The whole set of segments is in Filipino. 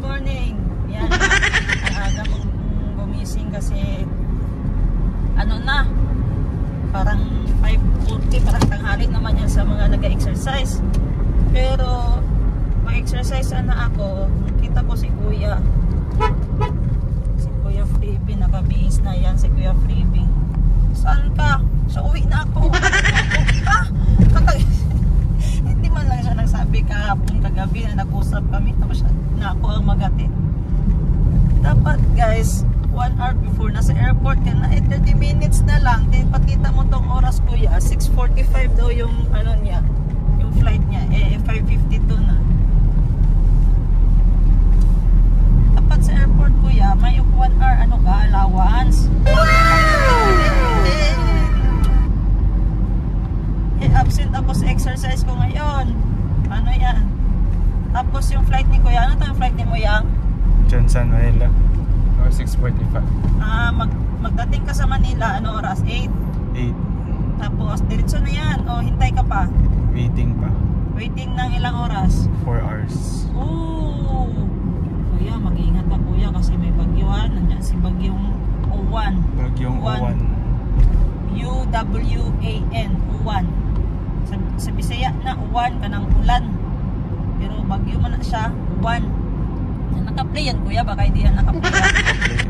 morning. Yan. Ang aga mong gumising kasi ano na, parang 5:40, parang tanghali naman yan sa mga nag-exercise. Pero ma-exercise na ako, kita ko si Kuya. Si Kuya Freebie, nakabihis na yan si Kuya Freebie. Saan ka? So uwi na ako. Hindi man lang siya nagsabi kahapon kagabi na nag-usap kami, tapos na ako ang magatid. Dapat guys, 1 hour before nasa airport ka na, 30 minutes na lang. Pakita mo tong oras Kuya, 6:45 daw yung ano niya, yung flight niya, 5:52 na. Dapat sa airport Kuya, may 1 hour ano ka, allowance. Absent ako sa exercise ko ngayon. Ano yan? Tapos yung flight ni Kuya, ano to yung flight ni mo yang? Jensen, Manila. Or 6:45. Magdating ka sa Manila, ano oras? 8? 8. Tapos, diretso na yan. O, hintay ka pa? Waiting pa. Waiting ng ilang oras? 4 hours. Ooh! Kuya, mag-iingat ka Kuya kasi may bagyuhan. Nandiyan si Bagyong Uwan. Bagyong Uwan. U-W-A-N. Uwan. Sa Bisaya na Uwan ka ng ulan. Pero bagyo man na siya, Uwan. Naka-play yan Kuya, baka hindi yan naka-play.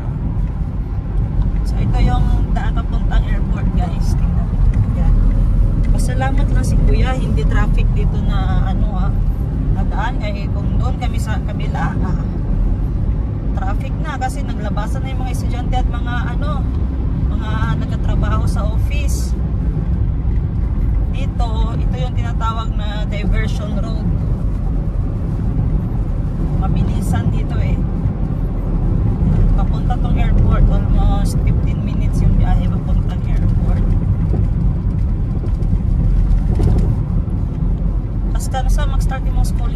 So ito yung daan papuntang airport guys. Tingnan. Yan. Pasalamat lang si Kuya, hindi traffic dito na ano nadaan. Kaya kung doon kami sa kabila, traffic na kasi naglabasan na yung mga estudyante at mga mga nagtatrabaho sa office. Dito, ito yung tinatawag na diversion road. Mabilisan dito papunta tong airport, almost 15 minutes yung biyahe papuntang airport. Basta sa mag-start yung school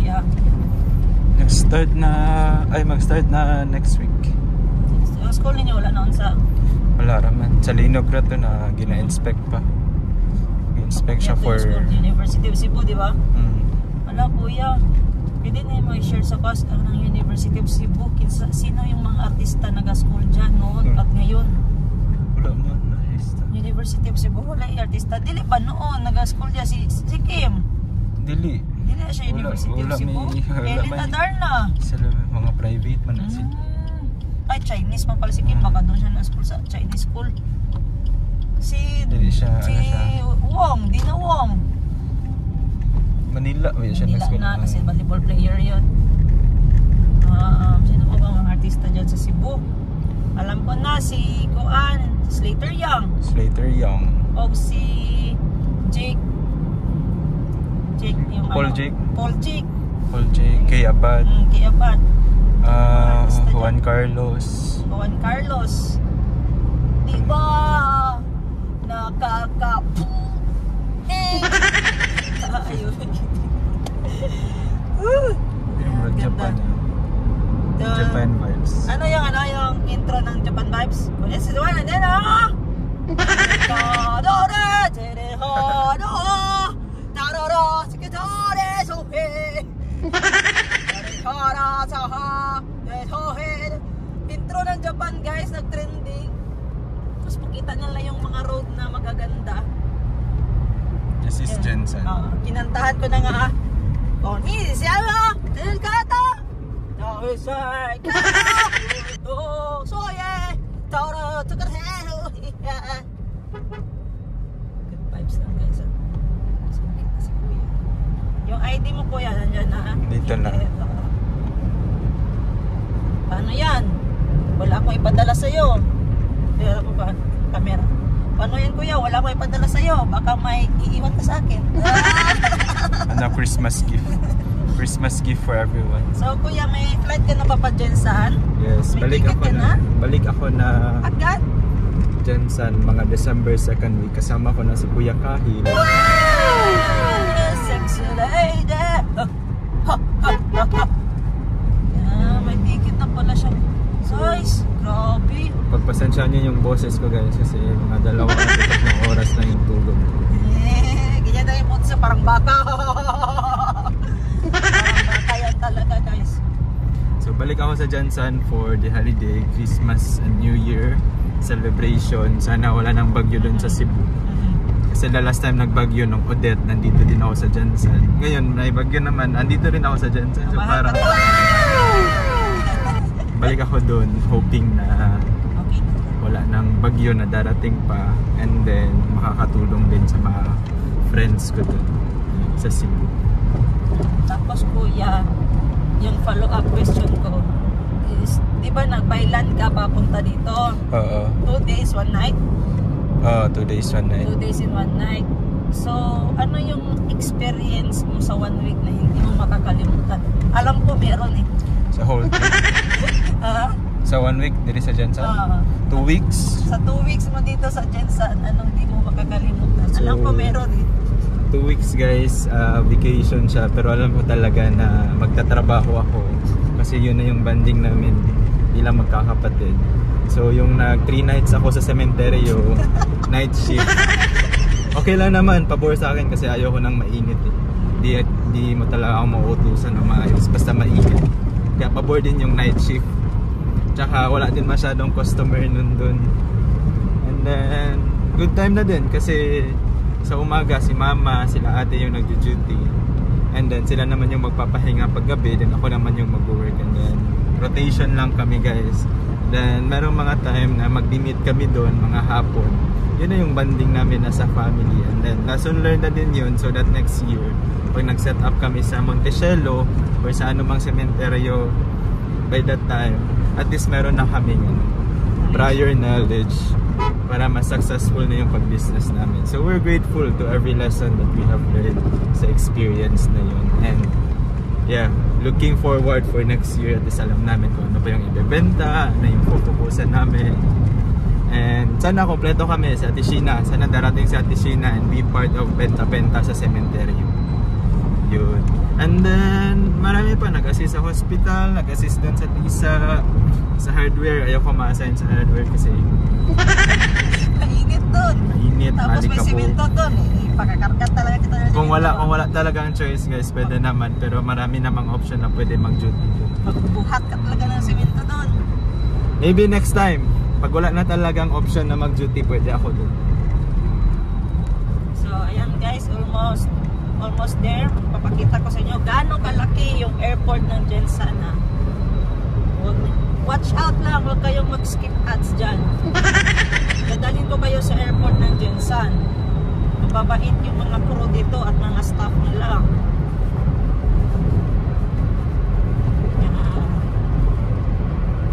mag-start na next week. Yung school ninyo wala noon sa? Wala raman. Sa Linog na to na gina-inspect pa. Gina-inspect siya for University of Cebu, di ba? Wala Kuya. Pwede na yung share sa cost ng University of Cebu. Sino yung mga artista nag-school dyan noon at ngayon? Wala man na artista. University of Cebu, wala yung artista. Dili ba noon nag-school dyan si Kim? Dili na siya University of Cebu. Elena Darna. Sila mga private man na sila. Ay, Chinese man pala si Kim. Baka doon siya na-school sa Chinese school. Dili siya, Wong, di na Wong. Manila, siya na-school na kasi volleyball player yun. Sino pa ba mga artista dyan sa Cebu? Alam ko na si Kuan, Slater Young. O si Jake yung Paul Jake, Kay Abad. Juan Carlos. Diba nakakapu Japan vibes. Ano yung intro ng Japan vibes? This is the one and then intro ng Japan guys, nag-trending. Tapos pakita nila yung mga road na magaganda. This is Jensen. Kinantahan ko na nga. Good vibes lang guys. Yung ID mo Kuya, nandyan na. Dito na. Paano yan? Wala akong ipadala sa'yo. Dito ko ba? Camera. Paano yan Kuya? Wala akong ipadala sa'yo. Baka may iiwan ka sa akin. Christmas gift. Christmas gift for everyone. So Kuya, may flight ka na ba pa Jensen? Yes, balik ako na agad? Jensen, mga December 2nd week. Kasama ko na si Kuya Kahil. Wow! Sexy lady! May ticket na pala siya. Size, grabe. Pagpasensya niyo yung boses ko guys kasi mga 2 oras na yung tulog. Ganyan na yung mutsa, parang baka. Parang baka yan talaga guys. So balik ako sa Jansan for the holiday, Christmas and New Year celebration. Sana wala nang bagyo doon sa Cebu. Kasi the last time nagbagyo nung Odette, nandito din ako sa Jansan. Ngayon, may bagyo naman, andito rin ako sa Jansan. So parang balik ako doon, hoping na wala nang bagyo na darating pa. And then, makakatulong din sa mga friends ko doon sa Cebu. Tapos kuya, yung follow-up question ko is, di ba nag-byland ka papunta dito? Oo. 2 days, 1 night? 2 days, 1 night. 2 days and 1 night. So, ano yung experience mo sa 1 week na hindi mo makakalimutan? Alam ko meron eh. Sa whole trip. Sa 1 week, diri sa Jansan? 2 weeks? Sa 2 weeks mo dito sa Jansan, anong hindi mo makakalimutan? So, alam ko meron eh. 2 weeks guys, vacation siya. Pero alam ko talaga na magtatrabaho ako. Kasi yun na yung banding namin. Hindi lang magkakapatid. So yung nag 3 nights ako sa sementeryo, night shift. Okay lang naman, pabor sa akin kasi ayoko nang mainit eh. Di mo talaga ako mauutusan ng maayos, basta mainit. Kaya pabor din yung night shift. Tsaka wala din masyadong customer nun dun. And then, good time na din kasi sa umaga si mama, sila ate yung nag-duty. And then sila naman yung magpapahinga pag gabi, then ako naman yung mag-work. And then rotation lang kami guys. Then merong mga time na mag-meet kami doon, mga hapon. Yun na yung banding namin as a family. And then lesson learned na din yun, so that next year pag nag-set up kami sa Montecelo or sa anumang sementeryo, by that time at least meron na kaming prior knowledge para mas successful na yung pag-business namin. So we're grateful to every lesson that we have learned sa experience na yun. And yeah, looking forward for next year at least alam namin kung ano pa yung ibebenta, ano yung pupukusan namin. And sana kompleto kami sa Ate Sheena. Sana darating sa Ate Sheena and be part of benta-benta sa cemetery. Yun. And then marami pa, nag-assist sa hospital, nag-assist dun sa TISA, sa hardware. Ayoko ma-assign sa hardware kasi mainit dun. mainit, Tapos may malikabok. simento dun. Pakakarkat talaga kita. Kung wala talagang choice guys, pwede naman. Pero marami namang option na pwede mag-duty. Magbuhat ka talaga ng simento dun. Maybe next time, pag wala na talagang option na mag-duty, pwede ako dun. So ayan guys, almost there. Papakita ko sa inyo gaano kalaki yung airport ng Jansan. Watch out lang, huwag kayong mag-skip ads dyan. Dadalhin ko kayo sa airport ng Jansan. Mababait yung mga crew dito at mga staff nila.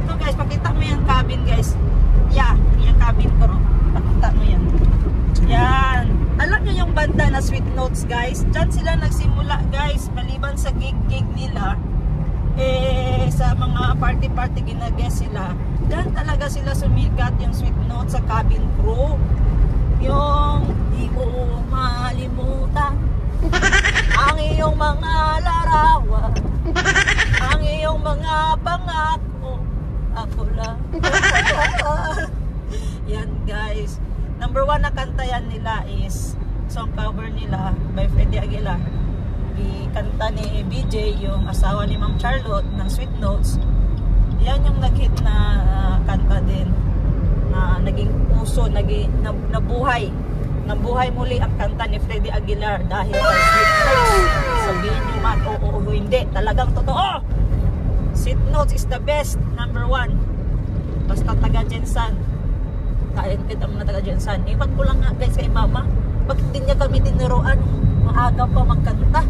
Ito guys, pakita mo yung cabin guys. Yeah, yung cabin crew. Pakita mo yan. Yan. Alam nyo yung banda na Sweet Notes guys? Diyan sila nagsimula guys. Maliban sa gig nila, sa mga party ginaguest sila. Diyan talaga sila sumikat yung Sweet Notes sa cabin crew. Yung di mo malimutan ang iyong mga larawan, ang iyong mga pangako, ako lang. Yan guys. Number 1 na kanta yan nila is song cover nila by Freddie Aguilar. Ikanta ni BJ, yung asawa ni Ma'am Charlotte ng Sweet Notes. Yan yung nag-hit na kanta din na naging uso, nabuhay muli ang kanta ni Freddie Aguilar dahil kay Sweet Notes. Sabihin nyo man, oo, hindi, talagang totoo. Sweet Notes is the best, number 1. Basta taga Jansan, kahit kita mga taga Jansan. Iwan ko lang nga guys kay mama, bakit din niya kami tinuruan maaga pa magkanta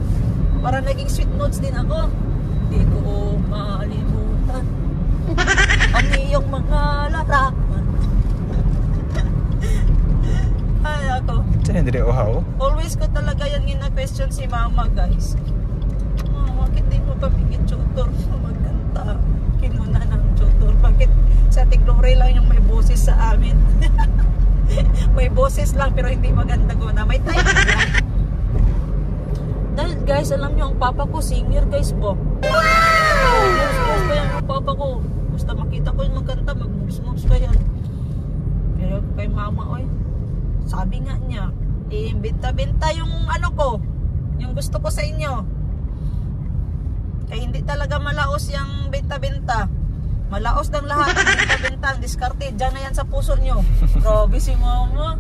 para naging Sweet Notes din ako. Di ko malimutan ang iyong mga larawan. Ay ako, always ko talaga yan gina-question si mama guys. Bakit di mo kami tutor magkanta? Kinuna ng tutor. Bakit sa Tiglore lang yung may boses sa amin? May boses lang pero hindi maganda ko na. May type lang. Dahil guys, alam nyo, ang papa ko singer guys po. Moves pa yan ang papa ko. Basta makita ko yung magkanta, mag-moves pa yan. Pero kay mama, oy, sabi nga niya, benta-benta yung ano ko, yung gusto ko sa inyo. Kaya hindi talaga malaos yung benta-benta. Malaos ng lahat ng benta-benta, ang diskarte. Diyan na yan sa puso nyo. Grabe si mama.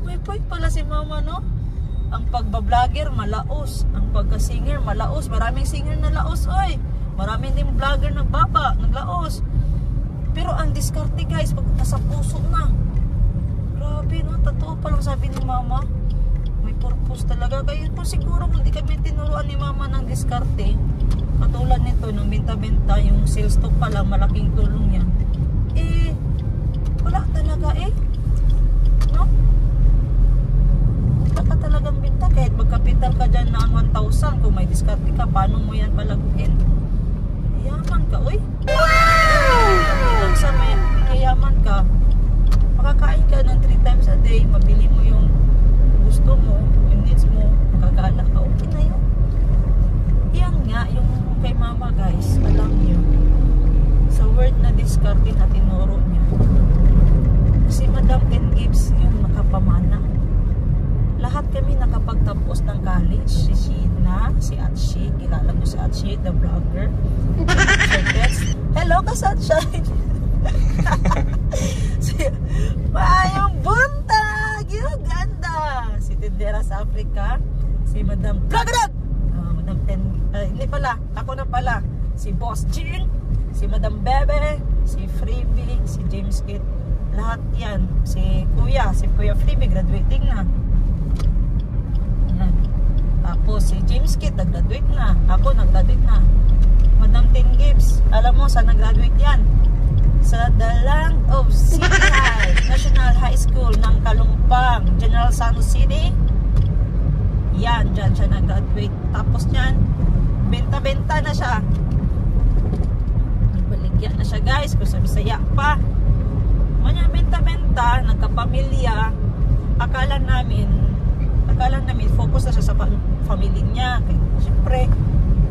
May point pala si mama, no? Ang pagbablogger, malaos. Ang pagka-singer, malaos. Maraming singer na laos, oy. Maraming din vlogger naglaos. Pero ang diskarte, guys, pag nasa puso na. Grabe, no? Totoo palang sabi ni mama. May purpose talaga. Kaya kung siguro kung di kami tinuruan ni mama ng diskarte, katulad nito, nung benta-benta, yung sales talk pa lang, malaking tulong yan. Eh, wala talaga eh. No? Wala ka talagang benta. Kahit magkapital ka dyan na 1,000, kung may diskarte ka, paano mo yan palaguin? Yaman ka, uy. Wow! Ilang sa may kayaman ka, makakain ka ng 3 times a day, mabili mo yung gusto mo, yung needs mo, makagala ka, okay na yun. Yan nga, yung kay mama, guys, alam nyo, sa word na diskarte na tinuro niya, si Madam Ken Gibbs yung nakapamana. Lahat kami nakapagtapos ng college. Si Sheena, si Atshi, kilala nyo si Atshi, the vlogger. Hello ka, Sunshine! Mayong buntag! Yung ganda! Si Tindera sa Africa, si Madam Vlogger! Madam Ten, hindi pala, ako na pala. Si Boss Jing, si Madam Bebe, si Freebie, si James Kit. Lahat yan. Si Kuya Freebie, graduating na. Tapos si James Kit, nag-graduate na. Ako, nag-graduate na. Madam Ten Gibbs, alam mo, saan nag-graduate yan? Sa The Land of City High, National High School ng Kalumpang, General Santos City. Yan, dyan siya nag-graduate. Tapos yan, benta-benta na siya. Baligyan na siya, guys, kung sa Bisaya pa. Manya, benta-benta, nagkapamilya. Akala namin focus na siya sa family niya. Kaya, syempre,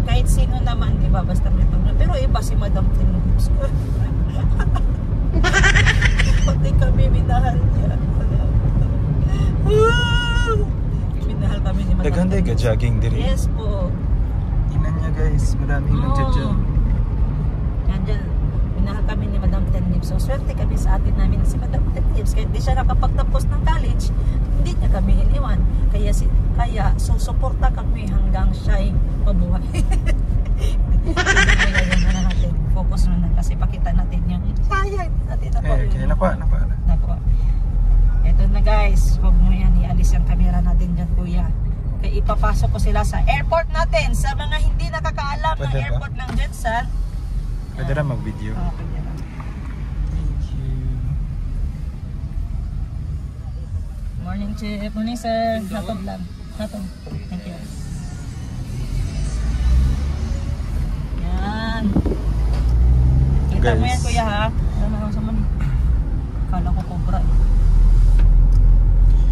kahit sino naman, di ba, basta may pamilya. Pero iba si Madam Ten Gibbs. Pati kami minahal niya. Minahal kami ni Madam. Daganda ka jogging diri. Yes po. Tingnan niya, guys, maraming nagja-jog. Yan dyan, minahal kami ni Madam Ten Gibbs. So swerte kami sa atin namin si Madam Ten Gibbs. Kaya di siya nakapagtapos ng college, hindi niya kami iniwan. Kaya susuporta kami hanggang siya'y mabuhay. Natin. Focus na kasi pakita natin yung sayang natin ako. Kaya nakuha. Ito na, guys, huwag mo yan ialis yung camera natin dyan, kuya. Kaya ipapasok ko sila sa airport natin. Sa mga hindi nakakaalam ng airport ng Jetson. Pwede na mag-video. Pwede na. Thank you. Morning, Chip. Morning, sir. Hatod lang. Hatod. Thank you. Yan. Kita mo yan, kuya, ha? Ano sa mani? Kala ko cobra eh.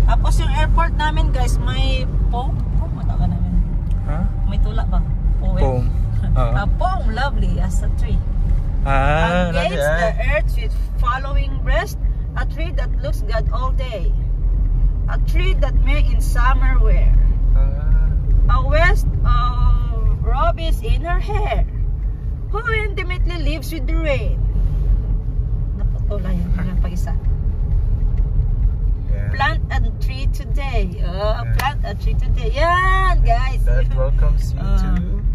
Tapos yung airport namin, guys, may foam. Mata ka namin. Huh? May tula ba? Foam. A foam, lovely as a tree. Against the earth with following breast, a tree that looks good all day. A tree that may in summer wear. A west of robes in her hair. Who intimately lives with the rain. Naputula yun. Pag-isa. Plant a tree today. Plant a tree today. Yan, guys. That welcomes you to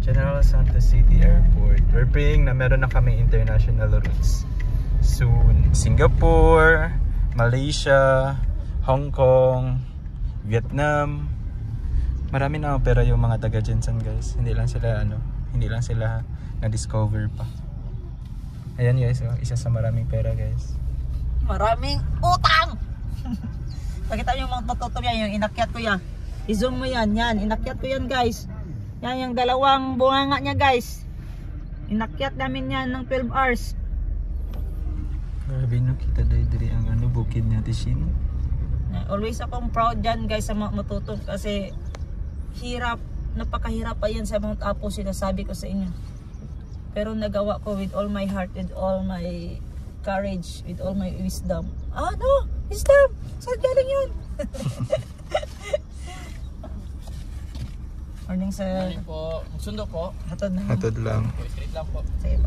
General Santos City Airport. We're praying na meron na kami international routes soon. Singapore, Malaysia, Hong Kong, Vietnam. Marami na opera yung mga taga Jensen, guys. Hindi lang sila na-discover pa. Ayan, guys, isa sa maraming pera, guys. Maraming utang. Pakita yung mga tototo yan, yung inakyat ko yan. I-zoom mo yan, inakyat ko yan, guys. Yan yung dalawang bunganga niya, guys. Inakyat namin yan ng 12 hours. Grabe, no, kita dahil ang bukid ni Ate Shin. Always akong proud dyan, guys, sa mga matuto. Kasi hirap, napakahirap pa yan sa Mount Apo, sinasabi ko sa inyo. Pero nagawa ko with all my heart, with all my courage, with all my wisdom. No, wisdom! Saan galing yun? Morning, sir. Morning po. Magsundo po. Hatod na. Hatod lang. Po, straight lang po. Sige po.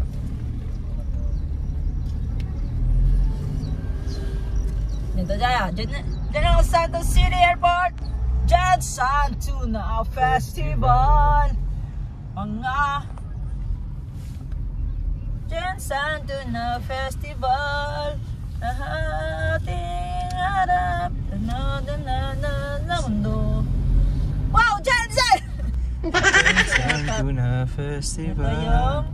Dito Jaya. General Santos City Airport. Jensen Tuna Festival. Mga Jensen Tuna Festival. Ating harap na mundo. Wow, Jensen! Jensen Tuna Festival. Ito yung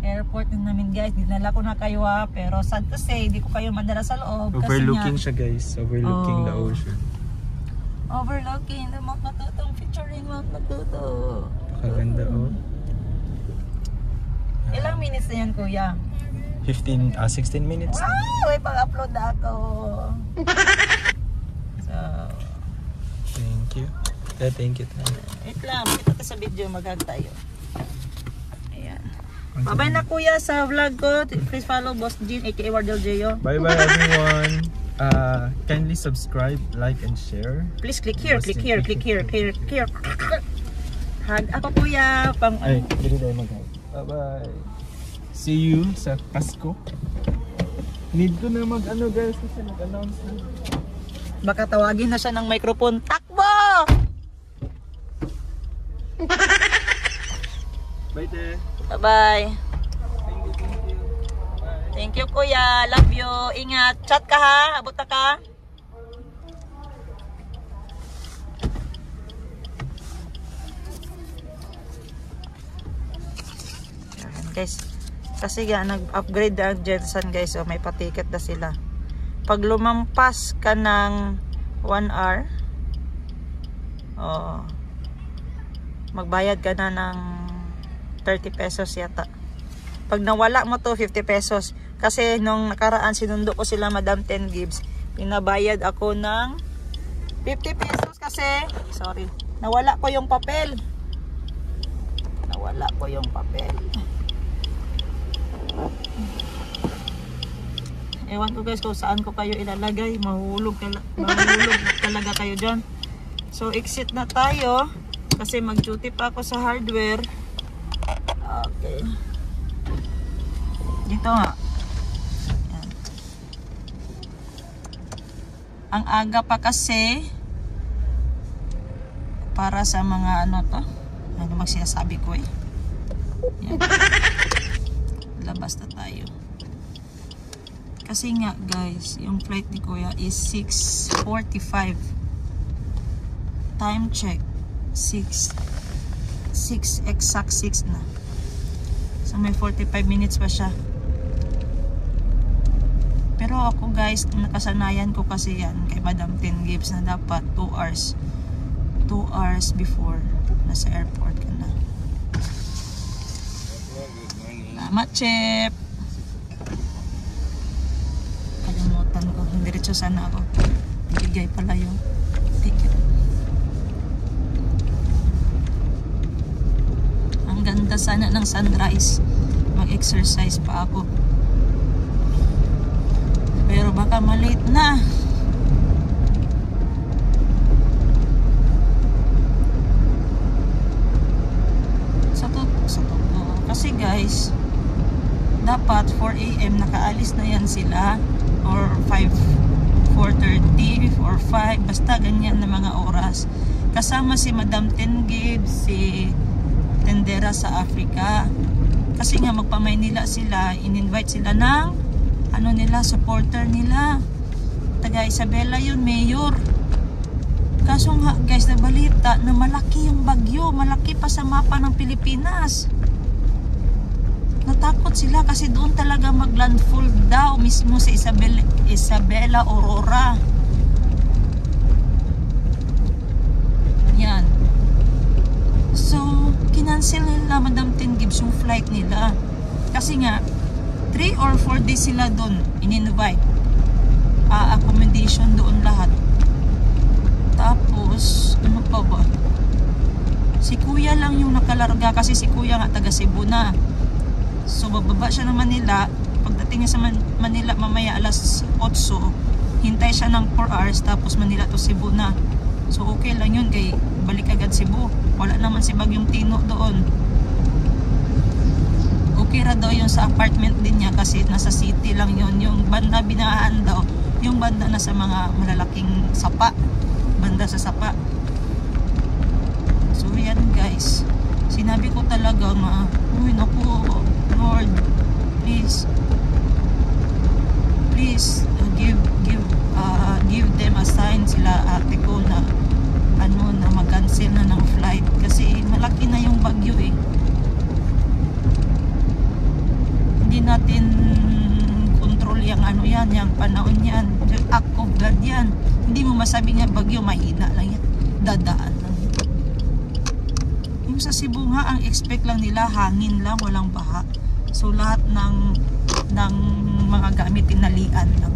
airport na namin guys. Dinala ko na kayo pero sad to say, di ko kayo madala sa loob. Overlooking siya guys. Overlooking the Oh. ocean. Overlooking the Mount Matutong, featuring Mount Matuto. Kaganda oh. Ilang minutes na yan kuya? 16 minutes. Wow! May pang-upload na ako. So, Thank you. Thank you. wait lang. Kita sa video, mag-hug tayo. Ayan. Bye-bye na kuya sa vlog ko. Please follow Boss Jean, aka Wardel Jeyo. Bye bye everyone. Kindly subscribe, like, and share. Please click here, click here, click here, click here. Hug ako kuya. Ay, dito tayo mag-hug. Bye bye. See you sa Pasko. Need ko na mag-ano guys kasi nag-announce na. Baka tawagin na siya ng microphone. Takbo! Bye te. Bye-bye. Thank you kuya. Love you. Ingat. Chat ka ha. Abot na ka. Ayan, guys. Kasi nga nag-upgrade ang Jensen guys. So may patiket na sila. Pag lumampas ka ng 1 hour, magbayad ka na ng 30 pesos yata. Pag nawala mo to, 50 pesos. Kasi nung nakaraan, sinundo ko sila Madam 10 Gibbs. Pinabayad ako ng 50 pesos kasi, sorry, nawala ko yung papel. Nawala ko yung papel. Ewan ko guys kung saan ko kayo ilalagay. Mahulog talaga kayo dyan. So, exit na tayo. Kasi mag-duty pa ako sa hardware. Okay. Dito nga. Yan. Ang aga pa kasi para sa mga ano to. Ano magsinasabi ko eh. Yan. Labas na tayo. Kasi nga guys, yung flight ni Kuya is 6:45. Time check. 6 exact 6 na. So may 45 minutes pa siya. Pero ako guys, nakasanayan ko kasi yan kay Madam 10 Gibbs na dapat 2 hours. 2 hours before nasa airport ka na. Salamat, Chip. Kalimutan ko. Diretso sana ako. Bigay pala yung ticket. Ang ganda sana ng sunrise. Mag-exercise pa ako. Pero baka malate na. Kasi guys, dapat 4 AM nakaalis na yan sila or 4:30 or 5, basta ganyan na mga oras. Kasama si Madam 10 Gibbs, si Tendera sa Africa. Kasi nga magpa-Maynila sila, in-invite sila ng ano nila, supporter nila. Taga Isabela yun, mayor. Kaso nga guys, nabalita na malaki yung bagyo, malaki pa sa mapa ng Pilipinas. Natakot sila kasi doon talaga maglandfall daw mismo sa Isabela Aurora. Yan. So, kinancel nila Madam 10 Gibbs yung flight nila. Kasi nga, 3 or 4 days sila doon in-invite. Accommodation doon lahat. Tapos, ano pa ba? Si Kuya lang yung nakalarga kasi si Kuya nga taga Cebu na. So bababa siya ng Manila. Pagdating niya sa Manila mamaya alas 8, hintay siya ng 4 hours tapos Manila to Cebu na. So okay lang yun kay balik agad Cebu. Wala naman si Bagyong Tino doon. Okay ra daw yun sa apartment din niya kasi nasa city lang yun. Yung banda binahaan daw, yung banda na sa mga malalaking sapa, banda sa sapa. So yan guys, sinabi ko talaga nga, uy naku Lord, please give them a sign, sila ate ko, na ano, na mag-cancel na ng flight kasi malaki na yung bagyo eh. Hindi natin control yung ano yan, yung panahon yan, act of God yan. Hindi mo masabi nga bagyo, mahina lang yan, dadaan lang. Yung sa Cebu nga, ang expect lang nila hangin lang, walang baha. So lahat ng mga gamit tinalian lang.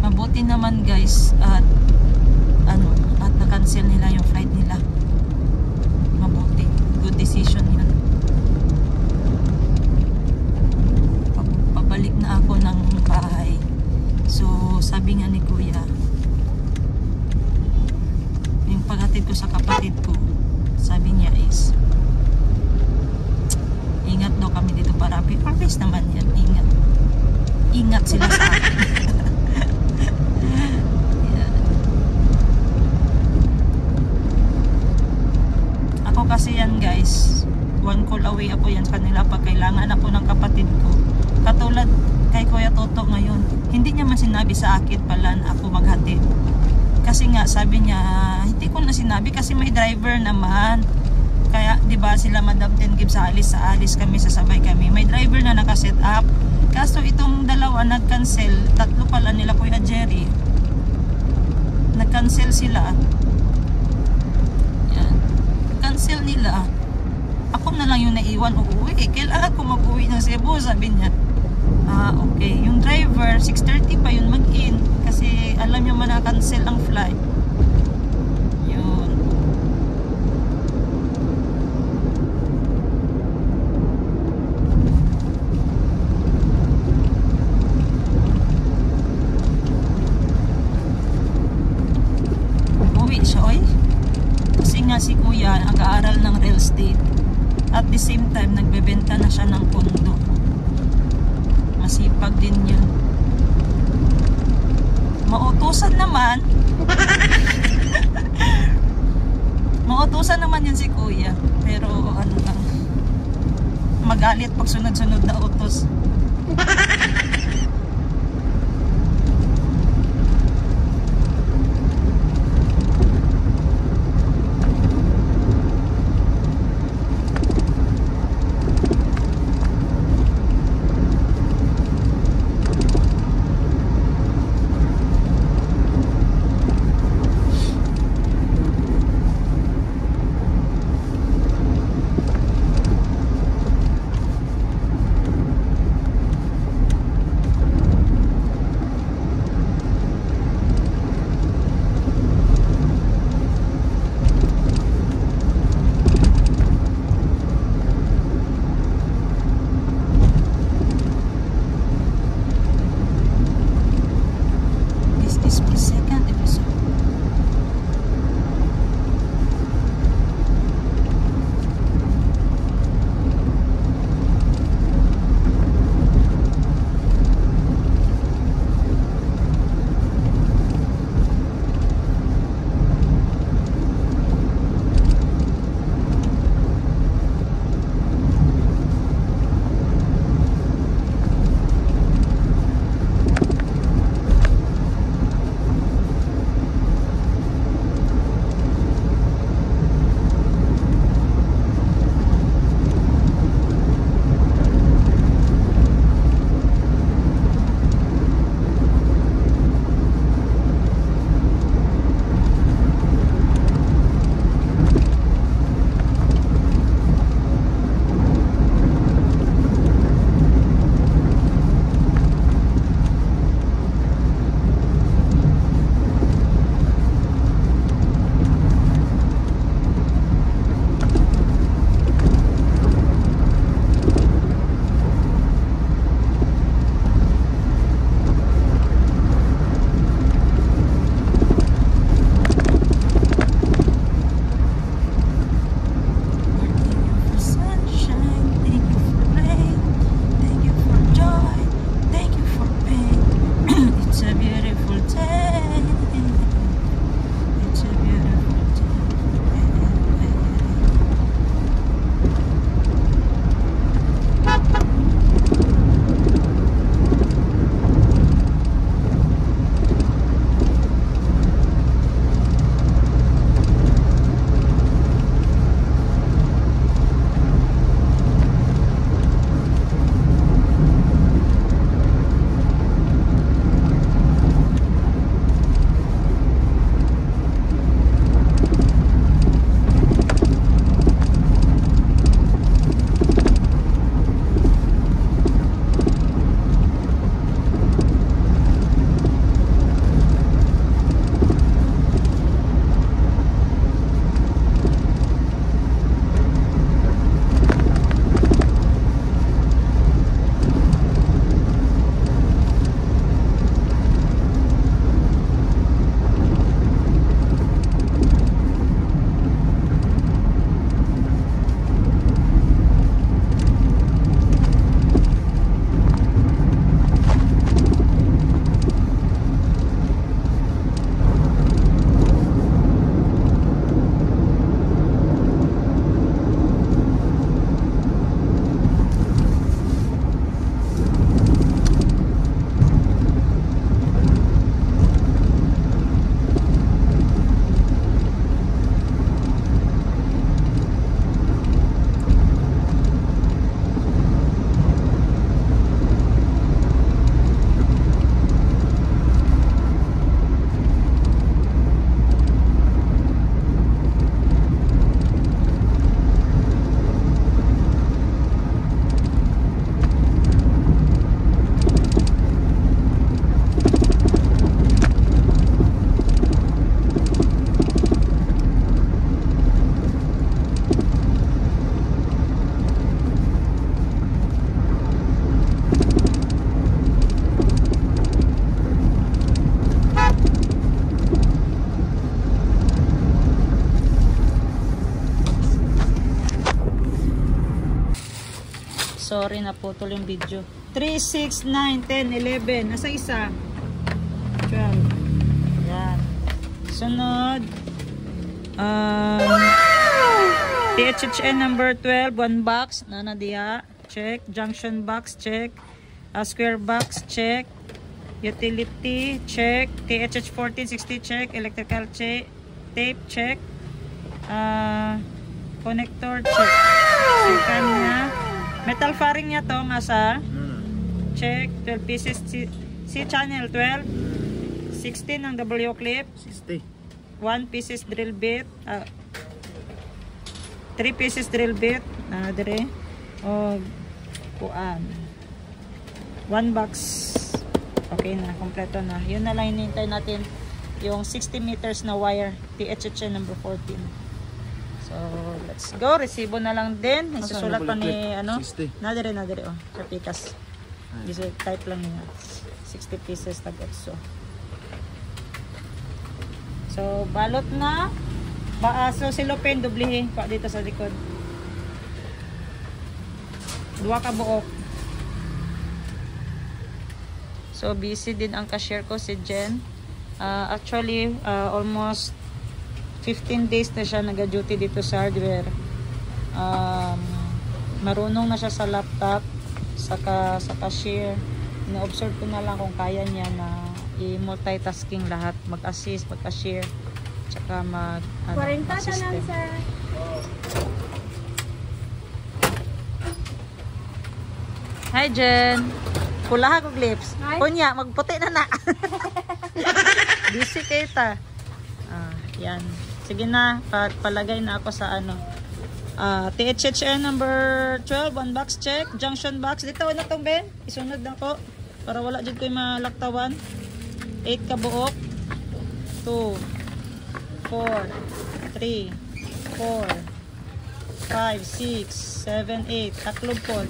Mabuti naman guys at na-cancel nila yung flight nila. Mabuti, good decision yun. Pabalik na ako ng bahay. So sabi nga ni Kuya, yung paghatid ko sa kapatid ko, sabi niya is ingat daw kami dito para always naman yan, ingat sila sa akin. Yeah. Ako kasi yan guys, one call away ako yan kanila pag kailangan ako ng kapatid ko. Katulad kay Kuya Toto ngayon, hindi niya man sinabi sa akin pala na ako maghatid. Kasi nga sabi niya, hindi ko na sinabi kasi may driver naman. Kaya 'di ba sila Madam Tengib sa alis kami, sasabay kami. May driver na naka-set up. Kaso itong dalawa nag-cancel, tatlo pala nila Kuya Jerry. Nag-cancel sila. Yan. Cancel nila. Ako na lang yung naiwan uuwi. Kailangan ko mag-uwi ng Cebu, sabi niya. Okay. Yung driver, 6:30 pa yun mag-in. Kasi alam niya man na-cancel ang flight. Yun. Uwi siya, oy. Kasi nga si Kuya, nag-aaral ng real estate. At the same time, nagbebenta na siya ng kondo. Masipag din yun. Mautusan naman. Mautusan naman yun si Kuya. Pero ano lang, magalit pag sunod-sunod na utos. sorry, naputol yung video. 3, 6, 9, 10, 11. Nasa isa? 12. Yan. Sunod. THHN number 12, 1 box. Nana diya. Check. Junction box, check. Square box, check. Utility, check. THH 1460, check. Electrical tape, check. Connector, check. Second niya. Metal fairing niya to, ngasa. Check. 12 pieces. C channel 12. 16 ang W clip. 60. 1 pieces drill bit. 3 pieces drill bit. Dire. O, kuan. 1 box. Okay na. Kompleto na. Yun na lang hinihintay natin. Yung 60 meters na wire. THHN number 14. So, let's go. Resibo na lang din. Isusulat pa ni, ano? 60. Nadire. Oh, sa pikas. Type lang niya. 60 pieces tag-otso. So, balot na. So, silopin, dublihin pa dito sa likod. 2 ka buok. So, busy din ang cashier ko, si Jen. Actually, almost 15 days na siya nag-duty dito sa hardware. Marunong na siya sa laptop, saka sa cashier. Ina-observe ko na lang kung kaya niya na i-multitasking lahat. Mag-assist, mag-cashier, tsaka mag-assistant. Hi, Jen. Pula kong lips. Kunya, magputi na na. Busy kayo ta. Yan. Sige na, palagay na ako sa ano. THHN number 12, 1 box check. Junction box. Dito na itong Ben. Isunod na ko. Para wala dyan ko yung malaktawan. 8 ka buok. 2, 4, 3, 4, 5, 6, 7, 8. Taklob po.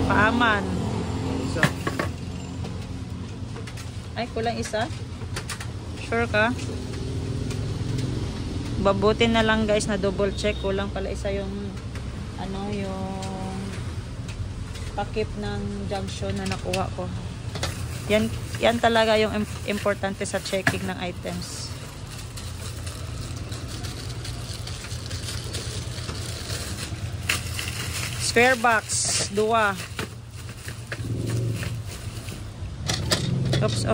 Paaman. Isa. Ay, kulang isa. Sure ka? Babuti na lang guys na double check. Kulang pala isa yung ano, yung pakip ng junction na nakuha ko. Yan talaga yung importante sa checking ng items. Square box, 2. Oops.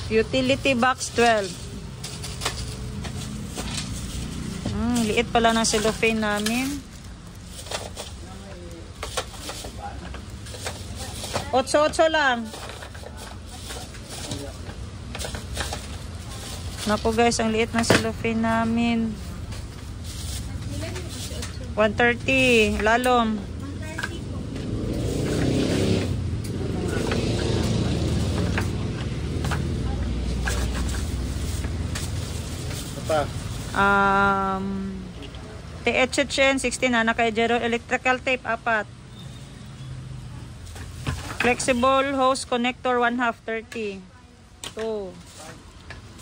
Utility box 12. Liit pala ng cellophane namin. 8 lang. Naku guys, ang liit ng cellophane namin. 130. Lalom. THHN 16 na kay Jero. Electrical tape 4. Flexible hose connector 1/2 30. 2,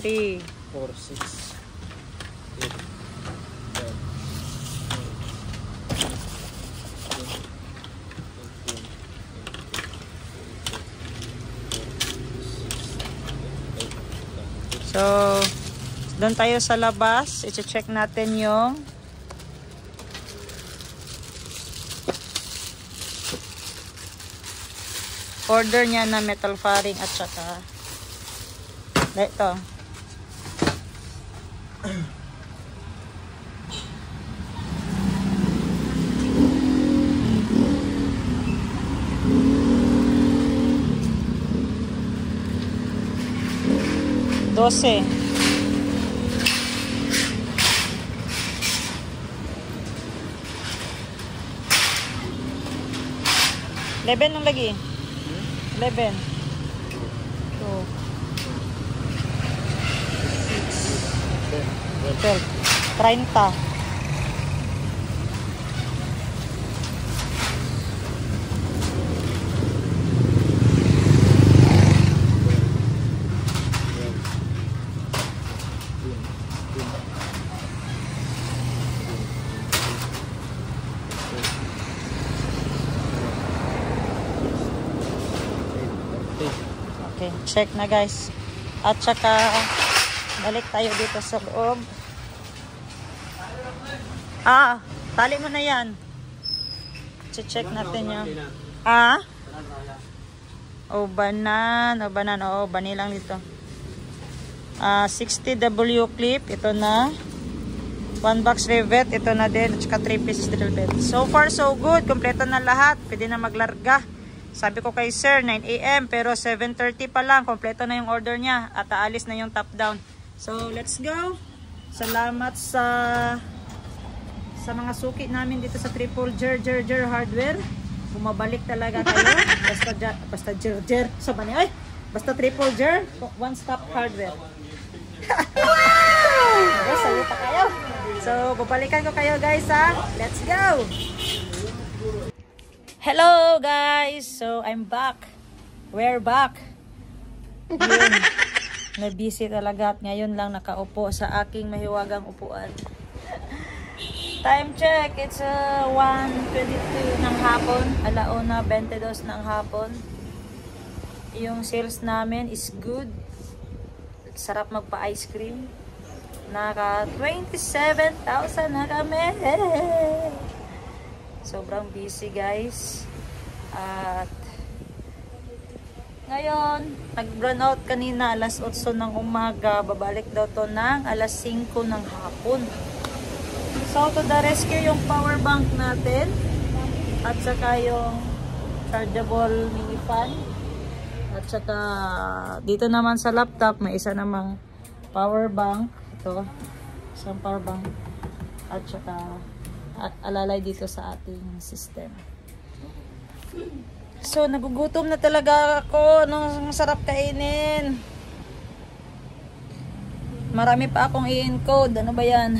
3, 4, 6, 8, 9, 10. So, doon tayo sa labas. I-check natin yung order niya na metal fairing at saka ito. $12. 11 nung lagi. 11. 2. 12. 30. Okay, check na guys. At saka balik tayo dito sa loob. Tali mo na yan. Check natin yan. Banan. Oo, bani lang dito. 60W clip. Ito na. 1 box rivet. Ito na din. At saka 3 pieces drill bit. So far, so good. Kompleto na lahat. Pwede na maglarga. Sabi ko kay sir, 9 AM. Pero 7:30 pa lang. Kompleto na yung order niya. At aalis na yung top down. So, let's go. Salamat sa mga suki namin dito sa Triple Jer Hardware. Bumabalik talaga kayo. Basta Jer. Sa bani, ay! Basta Triple Jer, one stop hardware. Wow! Sayo pa kayo. So, babalikan ko kayo guys ha. Let's go! Hello guys! So, I'm back. We're back. Yun. Na-busy talaga at ngayon lang nakaupo sa aking mahiwagang upuan. Time check, it's 1:22 ng hapon, 1:22 ng hapon. Yung sales namin is good. Sarap magpa-ice cream. Naka 27,000 na kami. Sobrang busy guys. At ngayon, nag-run out kanina alas 8 ng umaga. Babalik daw to ng alas 5 ng hapon. So, to the rescue yung power bank natin. At saka yung chargeable mini fan. At saka dito naman sa laptop, may isa namang power bank. Ito, isang power bank. At saka alalay dito sa ating system. So, nagugutom na talaga ako. Nung sarap kainin. Marami pa akong i-encode. Ano ba yan?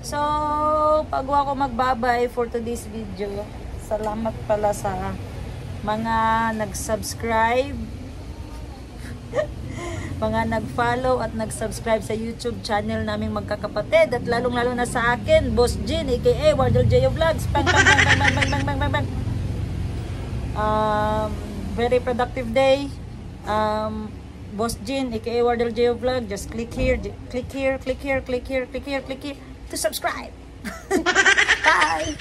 So, bago ako magbabay for today's video, salamat pala sa mga nag-subscribe, mga nag-follow at nag-subscribe sa YouTube channel naming magkakapatid. At lalong-lalo na sa akin, Boss Jean, aka Wardell J.O. Vlogs. Bang, bang, bang, bang, bang, bang, bang, bang, bang. Very productive day. Boss Jean, aka Wardell J.O. Vlog. Just click here, click here, click here, click here, click here, click here to subscribe. Bye!